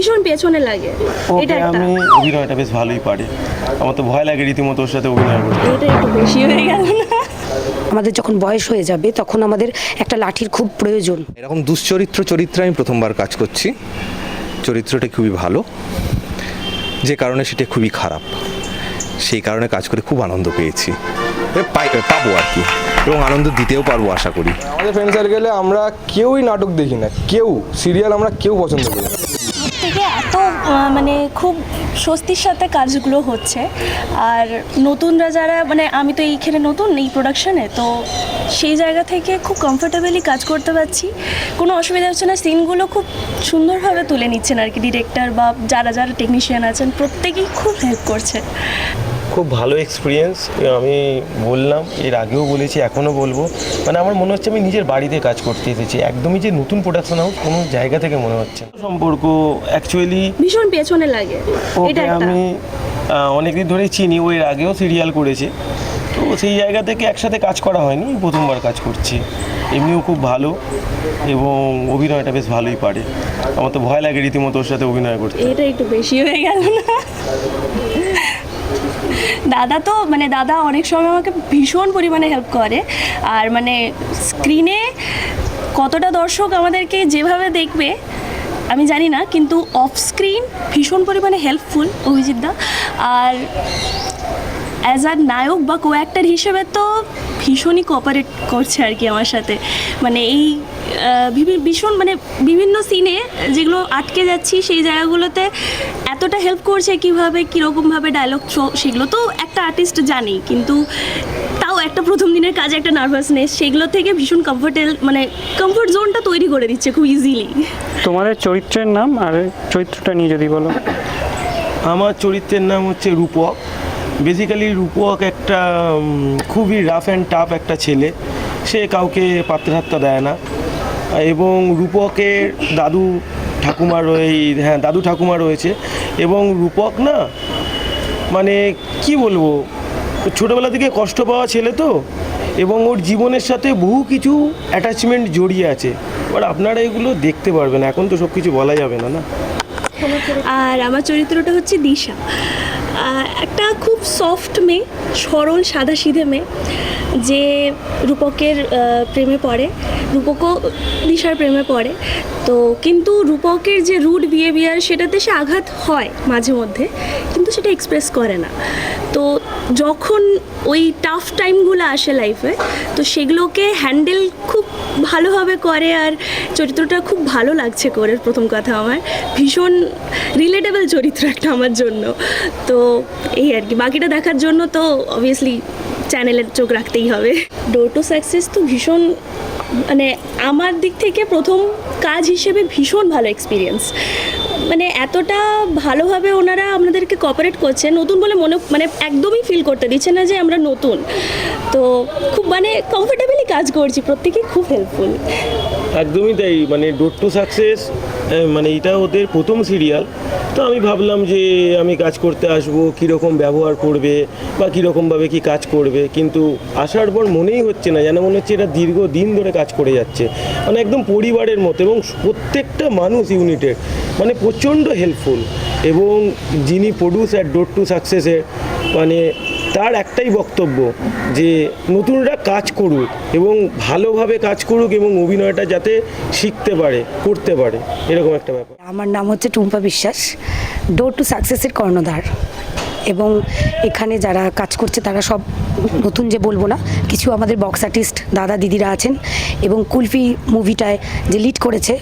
ভীষণ পেছনে লাগে। এটা একটা আমি অভিনয়টা বেশ ভালোই পারে, আমার তো ভয় লাগে রীতিমতো ওর সাথে অভিনয় করতে। এটা একটু বেশি হয়ে গেল না? আমাদের যখন বয়স হয়ে যাবে তখন আমাদের একটা লাঠির খুব প্রয়োজন। এরকম চরিত্রে আমি প্রথমবার কাজ করছি। চরিত্রটা খুবই ভালো, যে কারণে সেটা খুবই খারাপ, সেই কারণে কাজ করে খুব আনন্দ পেয়েছি, পাবো আর কি, এবং আনন্দ দিতেও পারবো আশা করি। আমাদের ফ্রেন্ড সার্কেলে আমরা কেউই নাটক দেখি না, কেউ সিরিয়াল আমরা কেউ পছন্দ করি না। থেকে এত মানে খুব স্বস্তির সাথে কাজগুলো হচ্ছে। আর নতুনরা যারা, মানে আমি তো এইখানে নতুন এই প্রোডাকশানে, তো সেই জায়গা থেকে খুব কমফোর্টেবলি কাজ করতে পারছি, কোনো অসুবিধা হচ্ছে না। সিনগুলো খুব সুন্দরভাবে তুলে নিচ্ছেন আর কি ডিরেক্টর বা যারা যারা টেকনিশিয়ান আছেন, প্রত্যেকেই খুব হেল্প করছে। খুব ভালো এক্সপিরিয়েন্স, আমি বললাম, এর আগেও বলেছি, এখনও বলবো, মানে আমার মনে হচ্ছে আমি নিজের বাড়িতে কাজ করতে এসেছি, একদমই যে নতুন প্রোডাকশন হাউস কোনো জায়গা থেকে মনে হচ্ছে না। সম্পর্ক অ্যাকচুয়ালি ভীষণ পেছনে লাগে। এটা একটা আমি অনেকদিন ধরেই চিনি, ওই এর আগেও সিরিয়াল করেছে, তো সেই জায়গা থেকে একসাথে কাজ করা হয়নি, প্রথমবার কাজ করছি। এমনিও খুব ভালো এবং অভিনয়টা বেশ ভালোই পারে, আমার তো ভয় লাগে রীতিমতো ওর সাথে অভিনয় করতে। এটা একটু বেশি হয়ে গেল না? দাদা তো মানে দাদা অনেক সময় আমাকে ভীষণ পরিমাণে হেল্প করে। আর মানে স্ক্রিনে কতটা দর্শক আমাদেরকে যেভাবে দেখবে আমি জানি না, কিন্তু অফ স্ক্রিন ভীষণ পরিমাণে হেল্পফুল অভিজিৎদা। আর অ্যাজ আর নায়ক বা কো অ্যাক্টর হিসেবে তো ভীষণই কোঅপারেট করছে আর কি আমার সাথে। মানে এই ভীষণ মানে বিভিন্ন সিনে যেগুলো আটকে যাচ্ছি সেই জায়গাগুলোতে এতটা হেল্প করছে, কীভাবে কীরকমভাবে ডায়লগ সেগুলো তো একটা আর্টিস্ট জানেই, কিন্তু তাও একটা প্রথম দিনের কাজে একটা নার্ভাসনেস, সেগুলো থেকে ভীষণ মানে কমফোর্ট জোনটা তৈরি করে দিচ্ছে খুব ইজিলি। তোমাদের চরিত্রের নাম আর চরিত্রটা নিয়ে যদি বলো। আমার চরিত্রের নাম হচ্ছে রূপক। বেসিক্যালি রূপক একটা খুবই রাফ অ্যান্ড টাফ একটা ছেলে, সে কাউকে পাত্তা দেয় না, এবং রূপকের দাদু ঠাকুমা রয়েছে, এবং রূপক না মানে কি বলবো, ছোটোবেলা থেকে কষ্ট পাওয়া ছেলে তো, এবং ওর জীবনের সাথে বহু কিছু অ্যাটাচমেন্ট জড়িয়ে আছে। এবার আপনারা এগুলো দেখতে পারবেন, এখন তো সব কিছু বলা যাবে না। আর আমার চরিত্রটা হচ্ছে দিশা, একটা খুব সফট মেয়ে, সরল সাদাসিধে মেয়ে, যে রূপকের প্রেমে পড়ে, রূপকও দিশার প্রেমে পড়ে। তো কিন্তু রূপকের যে রুড বিহেভিয়ার সেটাতে সে আঘাত হয় মাঝে মধ্যে, কিন্তু সেটা এক্সপ্রেস করে না। তো যখন ওই টাফ টাইমগুলো আসে লাইফে, তো সেগুলোকে হ্যান্ডেল খুব ভালোভাবে করে। আর চরিত্রটা খুব ভালো লাগছে করে, প্রথম কথা আমার ভীষণ রিলেটেবল চরিত্র একটা আমার জন্য। তো এই আর কি, বাকিটা দেখার জন্য তো অবভিয়াসলি চ্যানেলের চোখ রাখতেই হবে। ডোর টু সাকসেস তো ভীষণ, মানে আমার দিক থেকে প্রথম কাজ হিসেবে ভীষণ ভালো এক্সপিরিয়েন্স। মানে এতটা ভালোভাবে ওনারা আমাদেরকে কোঅপারেট করছে, নতুন বলে মানে একদমই ফিল করতে দিচ্ছে না যে আমরা নতুন। তো খুব মানে কমফোর্টেবলি কাজ করছি, প্রত্যেকেই খুব হেল্পফুল। একদমই তাই, মানে ডোর টু সাকসেস মানে এটা ওদের প্রথম সিরিয়াল, তো আমি ভাবলাম যে আমি কাজ করতে আসবো, কীরকম ব্যবহার করবে বা কীরকমভাবে কি কাজ করবে, কিন্তু আসার পর মনেই হচ্ছে না, যেন মনে হচ্ছে এটা দীর্ঘদিন ধরে কাজ করে যাচ্ছে, মানে একদম পরিবারের মতো, এবং প্রত্যেকটা মানুষ ইউনিটের মানে প্রচণ্ড হেল্পফুল। এবং যিনি প্রডিউসার ডোর টু সাকসেসের, মানে তার একটাই বক্তব্য যে নতুনরা কাজ করুক এবং ভালোভাবে কাজ করুক, এবং অভিনয়টা যাতে শিখতে পারে, করতে পারে, এরকম একটা ব্যাপার। আমার নাম হচ্ছে টুম্পা বিশ্বাস, ডোর টু সাকসেসের কর্ণধার। এবং এখানে যারা কাজ করছে তারা সব নতুন যে বলবো না, কিছু আমাদের বক্স আর্টিস্ট দাদা দিদিরা আছেন, এবং কুলফি মুভিটায় যে লিড করেছে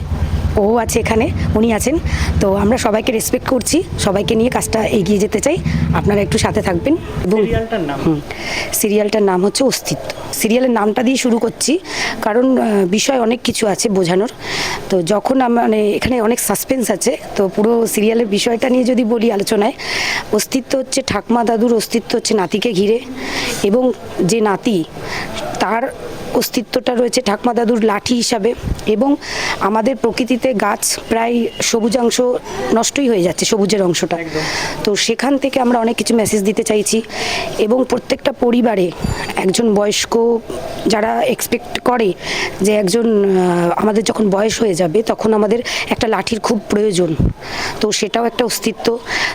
ও আছে এখানে, উনি আছেন। তো আমরা সবাইকে রেসপেক্ট করছি, সবাইকে নিয়ে কাজটা এগিয়ে যেতে চাই, আপনারা একটু সাথে থাকবেন। এবং সিরিয়ালটার নাম হচ্ছে অস্তিত্ব। সিরিয়ালের নামটা দিয়ে শুরু করছি কারণ বিষয় অনেক কিছু আছে বোঝানোর। তো যখন মানে এখানে অনেক সাসপেন্স আছে, তো পুরো সিরিয়ালের বিষয়টা নিয়ে যদি বলি আলোচনায়, অস্তিত্ব হচ্ছে ঠাকমা দাদুর অস্তিত্ব হচ্ছে নাতিকে ঘিরে, এবং যে নাতি তার অস্তিত্বটা রয়েছে ঠাকুমা দাদুর লাঠি হিসাবে। এবং আমাদের প্রকৃতিতে গাছ প্রায় সবুজাংশ নষ্টই হয়ে যাচ্ছে, সবুজের অংশটা। তো সেখান থেকে আমরা অনেক কিছু মেসেজ দিতে চাইছি। এবং প্রত্যেকটা পরিবারে একজন বয়স্ক যারা এক্সপেক্ট করে যে একজন আমাদের যখন বয়স হয়ে যাবে তখন আমাদের একটা লাঠির খুব প্রয়োজন, তো সেটাও একটা অস্তিত্ব।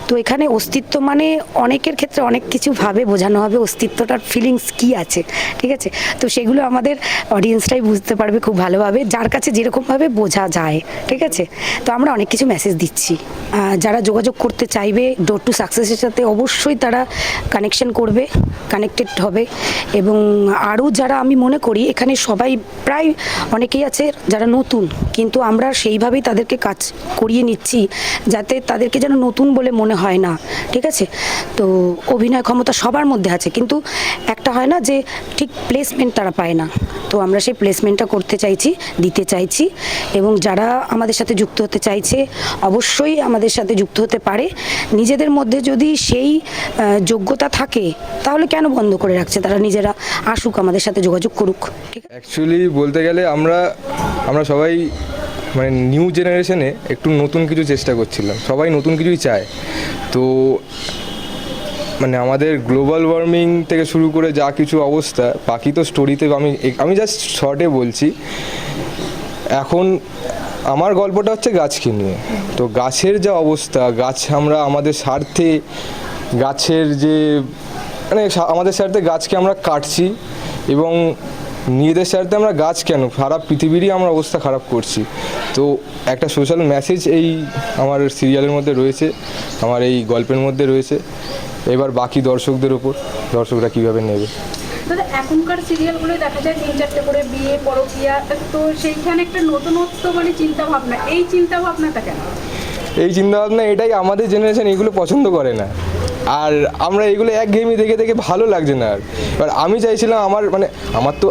তো এখানে অস্তিত্ব মানে অনেকের ক্ষেত্রে অনেক কিছু ভাবে বোঝানো হবে অস্তিত্বটার ফিলিংস কি আছে, ঠিক আছে? তো সেগুলো আমাদের অডিয়েন্সটাই বুঝতে পারবে খুব ভালোভাবে, যার কাছে যেরকমভাবে বোঝা যায়, ঠিক আছে? তো আমরা অনেক কিছু মেসেজ দিচ্ছি। যারা যোগাযোগ করতে চাইবে ডোর টু সাকসেসের সাথে অবশ্যই তারা কানেকশন করবে, কানেক্টেড হবে। এবং আরও যারা, আমি মনে করি এখানে সবাই প্রায় অনেকেই আছে যারা নতুন, কিন্তু আমরা সেইভাবেই তাদেরকে কাজ করিয়ে নিচ্ছি যাতে তাদেরকে যেন নতুন বলে মনে হয় না, ঠিক আছে? তো অভিনয় ক্ষমতা সবার মধ্যে আছে, কিন্তু একটা হয় না যে ঠিক প্লেসমেন্ট তারা পায় না। তো আমরা সেই প্লেসমেন্টটা করতে চাইছি, দিতে চাইছি। এবং যারা আমাদের সাথে যুক্ত হতে চাইছে অবশ্যই আমাদের সাথে যুক্ত হতে পারে। নিজেদের মধ্যে যদি সেই যোগ্যতা থাকে তাহলে কেন বন্ধ করে রাখছে? তারা নিজেরা আসুক, আমাদের সাথে যোগাযোগ করুক, ঠিক আছে? অ্যাকচুয়ালি বলতে গেলে আমরা সবাই মানে নিউ জেনারেশনে একটু নতুন কিছু চেষ্টা করছিলাম, সবাই নতুন কিছুই চায়। তো মানে আমাদের গ্লোবাল ওয়ার্মিং থেকে শুরু করে যা কিছু অবস্থা, বাকি তো স্টোরিতে আমি জাস্ট শর্টে বলছি। এখন আমার গল্পটা হচ্ছে গাছকে নিয়ে। তো গাছের যা অবস্থা, গাছ আমরা আমাদের স্বার্থে গাছের যে মানে আমাদের স্বার্থে গাছকে আমরা কাটছি, এবং নিজেদের স্বার্থে আমরা গাছ কেন, সারা পৃথিবীরই আমরা অবস্থা খারাপ করছি। তো একটা সোশ্যাল মেসেজ এই আমার সিরিয়ালের মধ্যে রয়েছে, আমার এই গল্পের মধ্যে রয়েছে। এবার বাকি দর্শকদের ওপর, দর্শকরা কীভাবে নেবে। দাদা, এখনকার সিরিয়ালগুলো দেখা যায় 3-4টে করে বিয়ে, পরকীয়া, তো সেইখানে একটা নতুনত্ব মানে চিন্তাভাবনা, এই চিন্তাভাবনাটা কেন? এই চিন্তাভাবনা এটাই, আমাদের জেনারেশন এগুলো পছন্দ করে না, আর আমরা এগুলো একঘেয়েমি দেখে দেখে ভালো লাগছে না। আর এবার আমি চাইছিলাম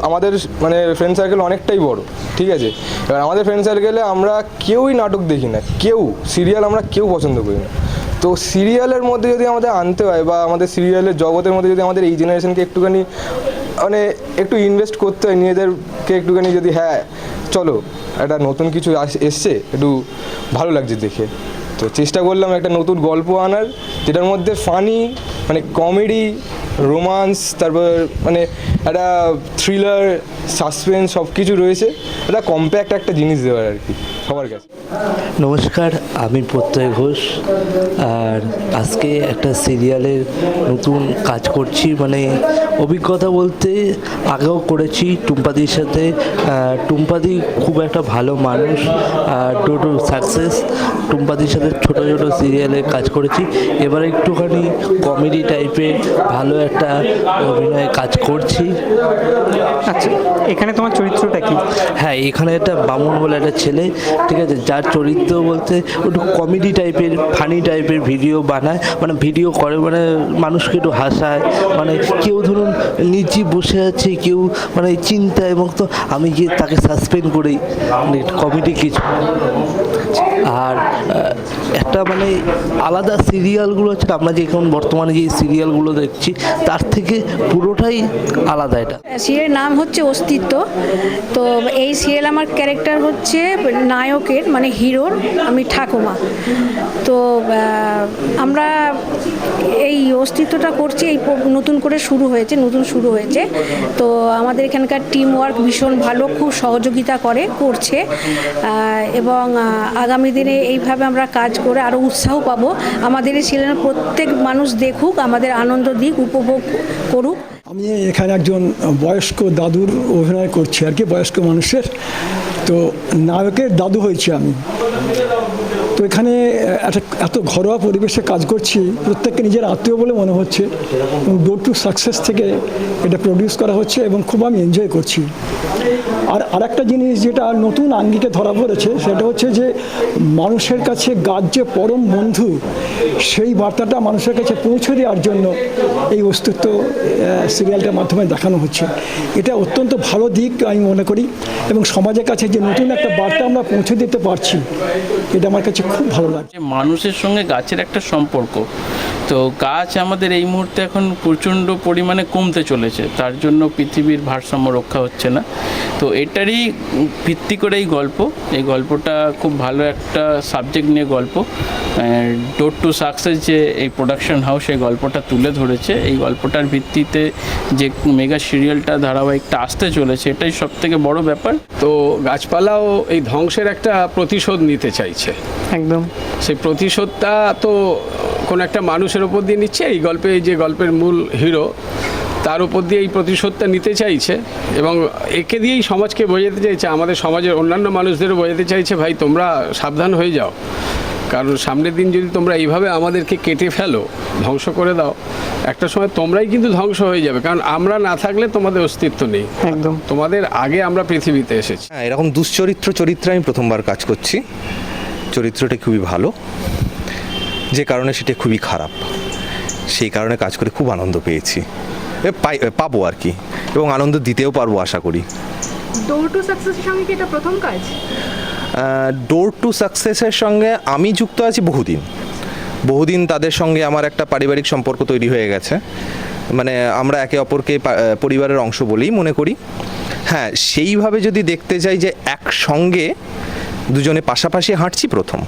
আমাদের মানে ফ্রেন্ড সার্কেল অনেকটাই বড়, ঠিক আছে? এবার আমাদের ফ্রেন্ড সার্কেলে আমরা কেউই নাটক দেখি না, সিরিয়াল আমরা কেউ পছন্দ করি না। তো সিরিয়ালের মধ্যে যদি আমাদের আনতে হয়, বা আমাদের সিরিয়ালের জগতের মধ্যে যদি আমাদের এই জেনারেশনকে একটুখানি মানে একটু ইনভেস্ট করতে হয়, নিজেদেরকে একটুখানি যদি, হ্যাঁ চলো একটা নতুন কিছু এসছে, একটু ভালো লাগছে দেখে, তো চেষ্টা করলাম একটা নতুন গল্প আনার, যেটার মধ্যে ফানি মানে কমেডি, রোমান্স, তারপর মানে একটা থ্রিলার, সাসপেন্স সব কিছু রয়েছে, একটা কম্প্যাক্ট একটা জিনিস দেওয়ার আর কি সবার কাছে। নমস্কার, আমি প্রত্যয় ঘোষ, আর আজকে একটা সিরিয়ালের নতুন কাজ করছি। মানে অভিজ্ঞতা বলতে আগেও করেছি টুম্পাদির সাথে। টুম্পাদি খুব একটা ভালো মানুষ, আর ডোর টু সাকসেস টুম্পাদির সাথে ছোটো ছোটো সিরিয়ালে কাজ করেছি। এবার একটুখানি কমেডি টাইপের ভালো একটা অভিনয়ে কাজ করছি। আচ্ছা, এখানে তোমার চরিত্রটা কি? হ্যাঁ, এখানে একটা বামুন বলে একটা ছেলে, ঠিক আছে, যার চরিত্র বলতে একটু কমেডি টাইপের, ফানি টাইপের ভিডিও বানায়, মানে ভিডিও করে, মানে মানুষকে একটু হাসায়। মানে কেউ ধরুন নিচে বসে আছে, কেউ মানে চিন্তা, এবং তো আমি গিয়ে তাকে সাসপেন্ড করি, মানে কমেডি কিছু। আর একটা মানে আলাদা সিরিয়ালগুলো হচ্ছে আমরা যে এখন বর্তমানে যে সিরিয়ালগুলো দেখছি তার থেকে পুরোটাই আলাদা। এটা সিরিয়ালের নাম হচ্ছে অস্তিত্ব। তো এই সিরিয়াল আমার ক্যারেক্টার হচ্ছে নায়কের মানে হিরোর, আমি ঠাকুমা। তো আমরা এই অস্তিত্বটা করছি, এই নতুন শুরু হয়েছে। তো আমাদের এখানকার টিম ওয়ার্ক ভীষণ ভালো, খুব সহযোগিতা করছে, এবং আগামী দিনে এইভাবে আমরা কাজ করে আরও উৎসাহ পাবো। আমাদের এই সিরিয়ালের প্রত্যেক মানুষ দেখুক, আমাদের আনন্দ দিক, উপভোগ করুক। আমি এখানে একজন বয়স্ক দাদুর অভিনয় করছি আর কি, বয়স্ক মানুষের। তো নায়কের দাদু হয়েছি আমি। তো এখানে এত ঘরোয়া পরিবেশে কাজ করছি, প্রত্যেককে নিজের আত্মীয় বলে মনে হচ্ছে, এবং ডোর টু সাকসেস থেকে এটা প্রডিউস করা হচ্ছে, এবং খুব আমি এনজয় করছি। আর আরেকটা জিনিস যেটা নতুন আঙ্গিকে ধরা পড়েছে, সেটা হচ্ছে যে মানুষের কাছে গাছ যে পরম বন্ধু, সেই বার্তাটা মানুষের কাছে পৌঁছে দেওয়ার জন্য এই অস্তিত্ব সিরিয়ালটার মাধ্যমে দেখানো হচ্ছে। এটা অত্যন্ত ভালো দিক আমি মনে করি, এবং সমাজের কাছে যে নতুন একটা বার্তা আমরা পৌঁছে দিতে পারছি, এটা আমার কাছে খুব ভালো লাগছে। যে মানুষের সঙ্গে গাছের একটা সম্পর্ক, তো গাছ আমাদের এই মুহূর্তে এখন প্রচণ্ড পরিমাণে কমতে চলেছে, তার জন্য পৃথিবীর ভারসাম্য রক্ষা হচ্ছে না। তো এটারই ভিত্তি করে এই গল্পটা খুব ভালো একটা সাবজেক্ট নিয়ে গল্প। ডোর টু সাকসেস যে এই প্রোডাকশন হাউস এই গল্পটা তুলে ধরেছে, এই গল্পটার ভিত্তিতে যে মেগা সিরিয়ালটা ধারাবাহিকটা আসতে চলেছে, এটাই সবথেকে বড় ব্যাপার। তো গাছপালাও এই ধ্বংসের একটা প্রতিশোধ নিতে চাইছে। একদম সেই প্রতিশোধটা তো কোনো একটা মানুষের ওপর দিয়ে নিচ্ছে। এই গল্পে যে গল্পের মূল হিরো, তার উপর দিয়ে এই প্রতিশোধটা নিতে চাইছে এবং একে দিয়েই সমাজকে বোঝাতে চাইছে, আমাদের সমাজের অন্যান্য মানুষদেরও বোঝাতে চাইছে, ভাই তোমরা সাবধান হয়ে যাও, কারণ সামনের দিন যদি তোমরা এইভাবে আমাদেরকে কেটে ফেলো, ধ্বংস করে দাও, একটা সময় তোমরাই কিন্তু ধ্বংস হয়ে যাবে, কারণ আমরা না থাকলে তোমাদের অস্তিত্ব নেই। একদম তোমাদের আগে আমরা পৃথিবীতে এসেছি। হ্যাঁ, এরকম চরিত্রে আমি প্রথমবার কাজ করছি। চরিত্রটা খুবই ভালো, যে কারণে সেটা খুবই খারাপ, সেই কারণে কাজ করে খুব আনন্দ পেয়েছি, পাবো আর কি, এবং আনন্দ দিতেও পারবো আশা করি। ডোর টু সাকসেসের সঙ্গে কি এটা প্রথম কাজ? ডোর টু সাকসেসের সঙ্গে আমি যুক্ত আছি বহুদিন তাদের সঙ্গে আমার একটা পারিবারিক সম্পর্ক তৈরি হয়ে গেছে, মানে আমরা একে অপরকে পরিবারের অংশ বলেই মনে করি। হ্যাঁ, সেইভাবে যদি দেখতে যাই যে একসঙ্গে দুজনে পাশাপাশি হাঁটছি প্রথম।